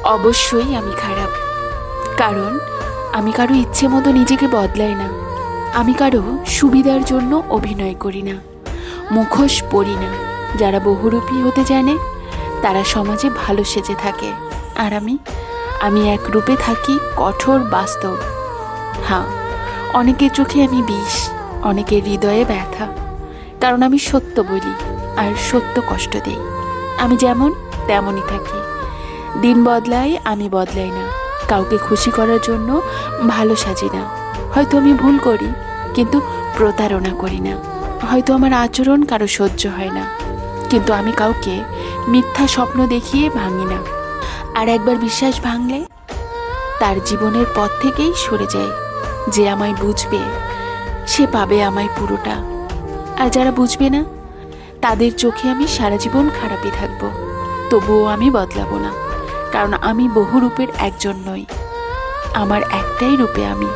অবশ্যই আমি খারাপ, কারণ আমি কারো ইচ্ছে মতো নিজেকে বদলাই না। আমি কারো সুবিধার জন্য অভিনয় করি না, মুখোশ পরি না। যারা বহুরূপী হতে জানে তারা সমাজে ভালো সেজে থাকে, আর আমি এক রূপে থাকি, কঠোর বাস্তব। হ্যাঁ, অনেকের চোখে আমি বিষ, অনেকের হৃদয়ে ব্যথা, কারণ আমি সত্য বলি আর সত্য কষ্ট দেই। আমি যেমন তেমনই থাকি, দিন বদলাই, আমি বদলাই না। কাউকে খুশি করার জন্য ভালো সাজি না। হয়তো আমি ভুল করি, কিন্তু প্রতারণা করি না। হয়তো আমার আচরণ কারো সহ্য হয় না, কিন্তু আমি কাউকে মিথ্যা স্বপ্ন দেখিয়ে ভাঙি না। আর একবার বিশ্বাস ভাঙলে তার জীবনের পথ থেকেই সরে যায়। যে আমায় বুঝবে সে পাবে আমায় পুরোটা, আর যারা বুঝবে না তাদের চোখে আমি সারা জীবন খারাপই থাকবো। তবুও আমি বদলাবো না, কারণ আমি বহু রূপের একজন নই। আমার একটাই রূপে আমি।